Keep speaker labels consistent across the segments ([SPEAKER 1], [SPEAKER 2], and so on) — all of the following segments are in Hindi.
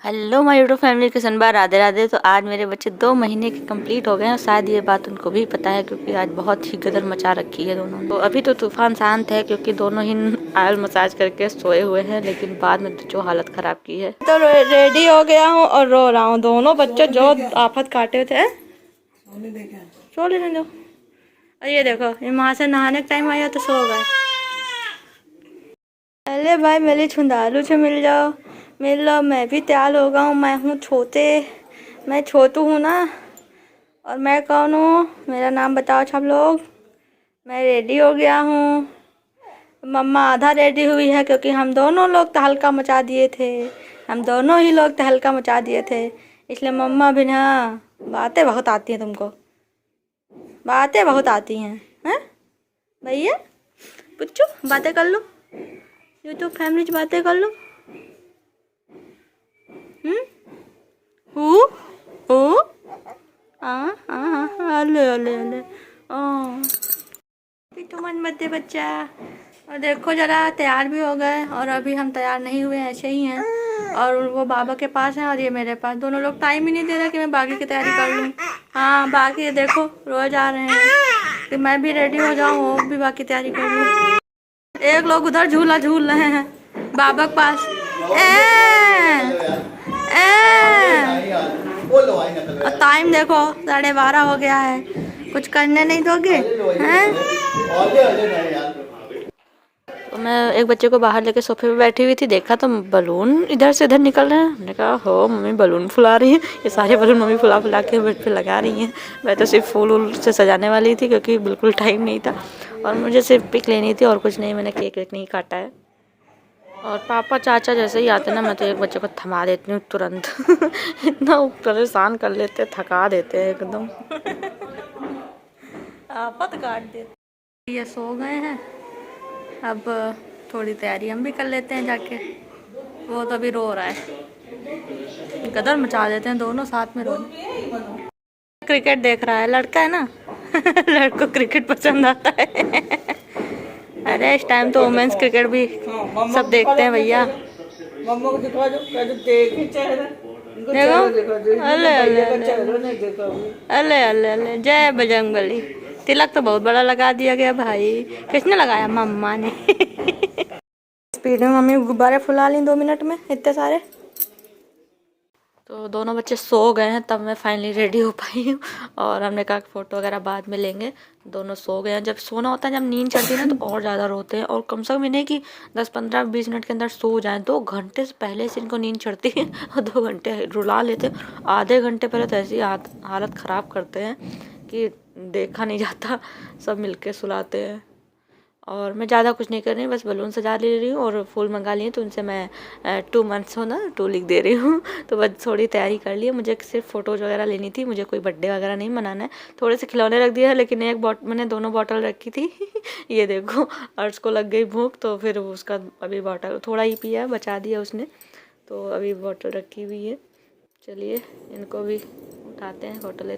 [SPEAKER 1] हेलो माय यूट्यूब फैमिली, किशन बार राधे राधे। तो आज मेरे बच्चे 2 महीने के कंप्लीट हो गए हैं। शायद ये बात उनको भी पता है क्योंकि आज बहुत ही गदर मचा रखी है दोनों। तो अभी तो तूफान शांत है क्योंकि दोनों ही ऑयल मसाज करके सोए हुए हैं, लेकिन बाद में तो जो हालत खराब की है। तो रेडी हो गया हूँ और रो रहा हूँ। दोनों बच्चे जो आफत काटे थे सो लेने दो। और ये देखो, ये वहाँ से नहाने का टाइम आया तो सो गए। अरे भाई मेरी छुंदालू से मिल जाओ, मिल लो। मैं भी तैयार हो गया हूँ। मैं छोटू हूँ ना। और मैं कौन हूँ, मेरा नाम बताओ सब लोग। मैं रेडी हो गया हूँ। मम्मा आधा रेडी हुई है क्योंकि हम दोनों लोग तहलका मचा दिए थे। इसलिए मम्मा भी ना, बातें बहुत आती हैं तुमको, बातें बहुत आती हैं भैया। पुच्चू बातें कर लो, यूट्यूब फैमिली से बातें कर लो। तुमन बच्चे बच्चा। और देखो जरा, तैयार भी हो गए और अभी हम तैयार नहीं हुए, ऐसे ही हैं। और वो बाबा के पास है और ये मेरे पास। दोनों लोग टाइम ही नहीं दे रहे कि मैं बाकी की तैयारी कर लूँ। हाँ, बाकी देखो रोज आ रहे हैं कि मैं भी रेडी हो जाऊँ, वो भी बाकी तैयारी कर लूँ। एक लोग उधर झूला झूल रहे हैं बाबा के पास। और टाइम देखो 12:30 हो गया है। कुछ करने नहीं दोगे हैं? तो मैं एक बच्चे को बाहर लेके सोफे पे बैठी हुई थी, देखा तो बलून इधर से इधर निकल रहे हैं। मैंने कहा हो मम्मी बलून फुला रही है। ये सारे बलून मम्मी फुला फुला के बेड पे लगा रही हैं। मैं तो सिर्फ फूल से सजाने वाली थी क्योंकि बिल्कुल टाइम नहीं था और मुझे सिर्फ पिक लेनी थी और कुछ नहीं। मैंने केक वेक नहीं काटा है। और पापा चाचा जैसे ही आते ना, मैं तो एक बच्चे को थमा देती हूँ तुरंत। इतना परेशान कर लेते, थका देते हैं एकदम। आफत काट देते। ये सो गए हैं, अब थोड़ी तैयारी हम भी कर लेते हैं जाके। वो तो अभी रो रहा है, गदर मचा देते हैं दोनों साथ में रो। क्रिकेट देख रहा है, लड़का है ना। लड़कों क्रिकेट पसंद आता है। अरे इस टाइम तो वुमेन्स क्रिकेट भी सब देखते हैं भैया। देखो, अले अले अले, जय बजरंगबली। तिलक तो बहुत बड़ा लगा दिया गया भाई। किसने लगाया? मम्मा ने। स्पीड में मम्मी गुब्बारे फुला ली 2 मिनट में, इतने सारे। तो दोनों बच्चे सो गए हैं, तब मैं फाइनली रेडी हो पाई हूँ। और हमने कहा फ़ोटो वगैरह बाद में लेंगे। दोनों सो गए हैं। जब सोना होता है, जब नींद चढ़ती है ना, तो और ज़्यादा रोते हैं। और कम से कम इन्हें कि 10-15-20 मिनट के अंदर सो जाएं। 2 घंटे से पहले से इनको नींद चढ़ती है और 2 घंटे रुला लेते हैं। आधे घंटे पहले तो ऐसी हालत ख़राब करते हैं कि देखा नहीं जाता। सब मिलके सुलाते हैं। और मैं ज़्यादा कुछ नहीं कर रही हूँ, बस बलून सजा ले रही हूँ और फूल मंगा लिए। तो उनसे मैं 2 मंथ्स हो ना, 2 लिख दे रही हूँ। तो बस थोड़ी तैयारी कर ली है। मुझे सिर्फ फ़ोटोज़ वगैरह लेनी थी, मुझे कोई बर्थडे वगैरह नहीं मनाना है। थोड़े से खिलौने रख दिए हैं, लेकिन मैंने 2 बॉटल रखी थी। ये देखो, अर्श को लग गई भूख तो फिर उसका अभी बॉटल थोड़ा ही पिया, बचा दिया उसने। तो अभी बॉटल रखी हुई है। चलिए इनको भी उठाते हैं, फ़ोटो ले।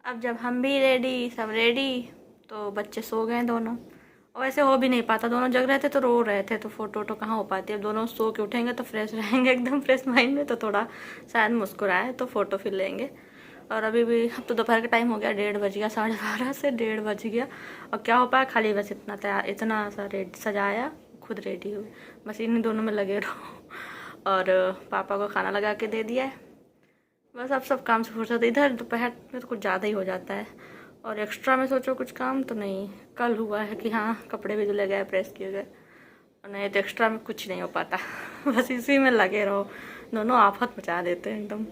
[SPEAKER 1] अब जब हम भी रेडी, सब रेडी, तो बच्चे सो गए दोनों। और वैसे हो भी नहीं पाता, दोनों जग रहे थे तो रो रहे थे, तो फ़ोटो कहाँ हो पाती। अब दोनों सो के उठेंगे तो फ्रेश रहेंगे, एकदम फ्रेश माइंड में, तो थोड़ा शायद मुस्कुराए तो फ़ोटो फिर लेंगे। और अभी भी अब तो दोपहर का टाइम हो गया, 1:30 बज गया, 12:30 से 1:30 बज गया। और क्या हो पाया, खाली बस इतना सा सजाया, खुद रेडी हुए, बस इन्हीं दोनों में लगे रहो। और पापा को खाना लगा के दे दिया है। बस अब सब काम से फुर्सत। इधर दोपहर में तो कुछ ज़्यादा ही हो जाता है। और एक्स्ट्रा में सोचो कुछ काम तो नहीं। कल हुआ है कि हाँ कपड़े भी धुले गए, प्रेस किए गए, नहीं तो एक्स्ट्रा में कुछ नहीं हो पाता। बस इसी में लगे रहो। दोनों आफत मचा देते हैं एकदम।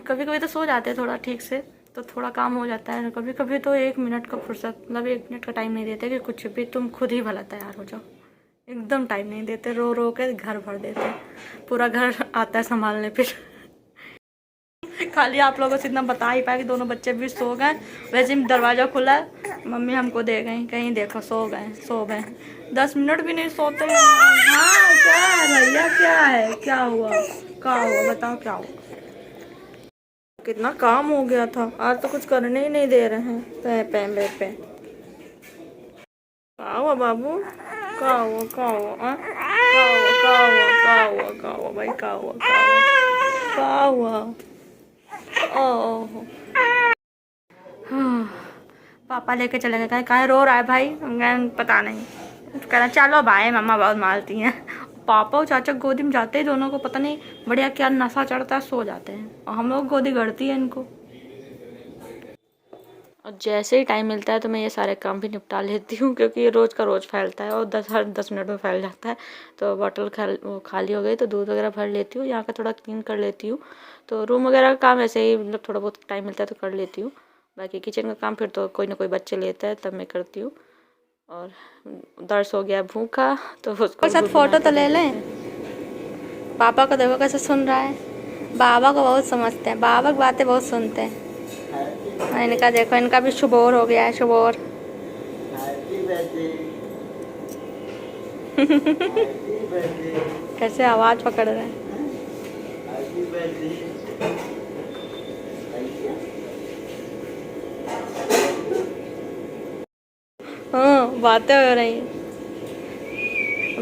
[SPEAKER 1] कभी कभी तो सो जाते हैं थोड़ा ठीक से, तो थोड़ा काम हो जाता है। कभी कभी तो 1 मिनट का फुर्सत, मतलब 1 मिनट का टाइम नहीं देते कि कुछ भी, तुम खुद ही भला तैयार हो जाओ। एकदम टाइम नहीं देते, रो रो के घर भर देते। पूरा घर आता है संभालने। फिर खाली आप लोगों से इतना बता ही पाया कि दोनों बच्चे भी सो गए। वैसे ही दरवाज़ा खुला है, मम्मी हमको दे गई, कहीं देखो सो गए 10 मिनट भी नहीं सोते हैं। हाँ क्या है भैया, क्या है, क्या हुआ, क्या हुआ, बताओ क्या हुआ। कितना काम हो गया था, आज तो कुछ करने ही नहीं दे रहे हैं। पे पे पे पे क्या हुआ बाबू, क्या हुआ, क्या हुआ, हाँ? क्या हुआ, क्या हुआ, क्या हुआ, क्या हुआ भाई, क्या हुआ, क्या हुआ, ओह। हाँ, पापा लेके चले गए, कहीं रो रहा है भाई, पता नहीं। कह रहा चलो भाई, मम्मा बहुत मारती हैं। पापा और चाचा गोदी में जाते ही दोनों को पता नहीं बढ़िया क्या नशा चढ़ता है, सो जाते हैं और हम लोग गोदी गड़ती है इनको। और जैसे ही टाइम मिलता है तो मैं ये सारे काम भी निपटा लेती हूँ, क्योंकि ये रोज़ का रोज़ फैलता है और हर 10 मिनट में फैल जाता है। तो बॉटल खाली हो गई तो दूध वगैरह भर लेती हूँ, यहाँ का थोड़ा क्लीन कर लेती हूँ। तो रूम वगैरह का काम ऐसे ही मतलब थोड़ा बहुत टाइम मिलता है तो कर लेती हूँ। बाकी किचन का काम फिर तो कोई ना कोई बच्चे लेता है तब मैं करती हूँ। और दर्श हो गया भूखा तो उसको साथ फोटो तो ले लें। पापा को देखो कैसे सुन रहा है, बाबा को बहुत समझते हैं, बाबा की बातें बहुत सुनते हैं। इनका देखो, इनका भी शुभोर हो गया है, शुभोर। कैसे आवाज पकड़ रहे हैं। हाँ, बातें हो रही हैं।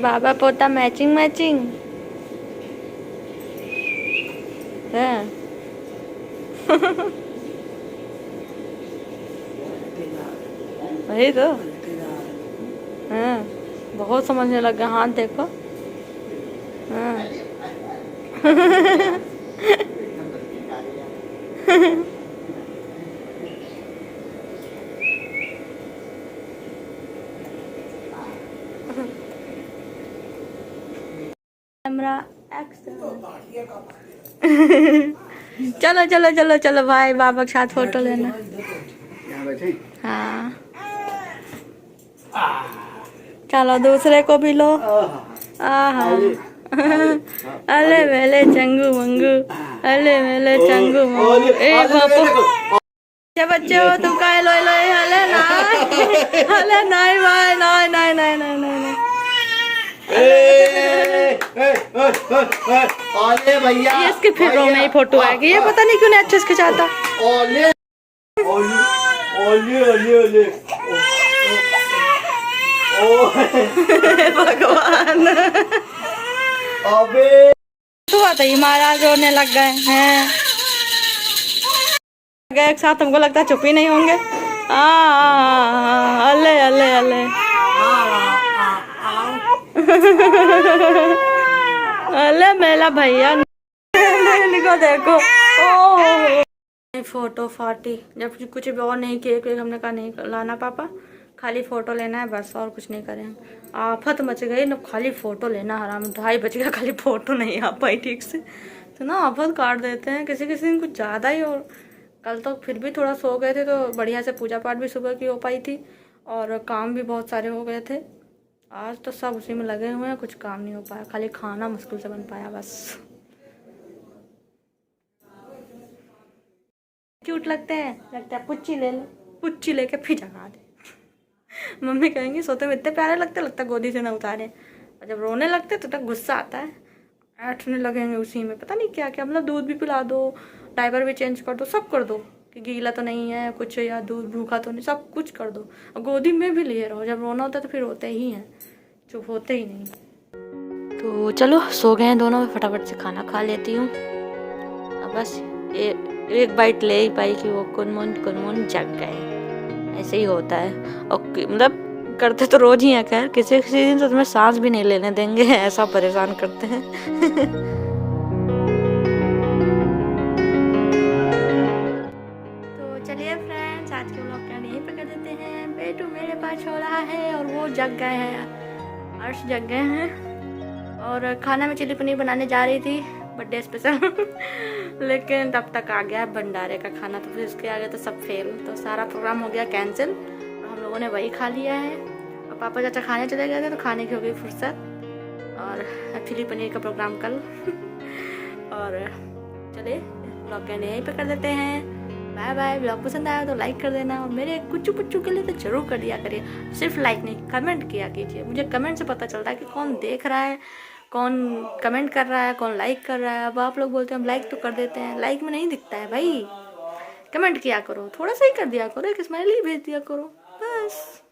[SPEAKER 1] बाबा पोता मैचिंग मैचिंग है। वही तो, हाँ, बहुत समझने लग गया, हाथ देखो। हाँ। Camera action. चलो चलो चलो चलो भाई, बाबा के साथ फोटो लेना। हाँ, चलो दूसरे को भी लो। आहा, अले मेले चंगू मंगू, अले मेले चंगू मंगू। ए बापू, बच्चे हो तुम का लो लो, हले नाई, हले नाई भाई, नाई नाई नाई नाई नाई।
[SPEAKER 2] ओले भैया,
[SPEAKER 1] ये इसके फिर में ही फोटो आएगी, ये पता नहीं क्यों नहीं अच्छे से खिंचाता।
[SPEAKER 2] ओले ओले ओले ओले ओले,
[SPEAKER 1] भगवान।
[SPEAKER 2] अबे
[SPEAKER 1] तो बात है, महाराज रोने लग गए हैं एक साथ, हमको लगता है चुप ही नहीं होंगे। अले अले अले। अले मेला भैया को देखो, ओ फोटो फाटी। जब कुछ भी और नहीं, केक हमने कहा नहीं लाना पापा, खाली फोटो लेना है बस, और कुछ नहीं करेंगे। आफत मच गई ना, खाली फोटो लेना, हराम 2:30 बज गया, खाली फोटो नहीं आ पाई ठीक से। तो ना आफत काट देते हैं किसी किसी दिन कुछ ज़्यादा ही। और कल तो फिर भी थोड़ा सो गए थे तो बढ़िया से पूजा पाठ भी सुबह की हो पाई थी और काम भी बहुत सारे हो गए थे। आज तो सब उसी में लगे हुए हैं, कुछ काम नहीं हो पाया, खाली खाना मुश्किल से बन पाया बस। क्यूट लगते हैं, लगता है पुच्ची ले लो, पुच्ची लेके फिर जगा दे। मम्मी कहेंगी सोते में इतने प्यारे लगते, लगता गोदी से ना उतारे, और जब रोने लगते तो तक गुस्सा आता है, ऐठने लगेंगे उसी में, पता नहीं क्या क्या। मतलब दूध भी पिला दो, डायपर भी चेंज कर दो, सब कर दो कि गीला तो नहीं है कुछ, या दूध भूखा तो नहीं, सब कुछ कर दो। और गोदी में भी लिए रहो, जब रोना होता है तो फिर रोते ही हैं, चुप होते ही नहीं। तो चलो सो गए हैं दोनों, फटाफट से खाना खा लेती हूँ। अब बस एक बाइट ले ही पाई कि वो कुनमुन जग गए। ऐसे ही होता है, और मतलब करते तो रोज ही है, खैर किसी किसी दिन तो तुम्हें सांस भी नहीं लेने देंगे, ऐसा परेशान करते हैं। तो चलिए फ्रेंड्स, आज के व्लॉग का यहीं पे कर देते हैं। बेटू मेरे पास हो रहा है और वो जग गए हैं, अर्श जग गए हैं। और खाना में चिली पनीर बनाने जा रही थी, बर्थडे स्पेशल लेकिन तब तक आ गया भंडारे का खाना, तो फिर उसके आगे तो सब फेल, तो सारा प्रोग्राम हो गया कैंसिल। और हम लोगों ने वही खा लिया है, और पापा चाचा खाने चले गए थे तो खाने की हो गई फुर्सत। और चिली पनीर का प्रोग्राम कल। और चलिए ब्लॉग के यहीं पे कर देते हैं। Bye bye. ब्लॉग पसंद आया तो लाइक कर देना, और मेरे कुच्चू पुच्चू के लिए तो जरूर कर दिया करिए, सिर्फ लाइक नहीं कमेंट किया कीजिए, मुझे कमेंट से पता चलता है कि कौन देख रहा है, कौन कमेंट कर रहा है, कौन लाइक कर रहा है। अब आप लोग बोलते हैं हम लाइक तो कर देते हैं, लाइक में नहीं दिखता है भाई। कमेंट किया करो, थोड़ा सा ही कर दिया करो, एक स्माइली भेज दिया करो बस।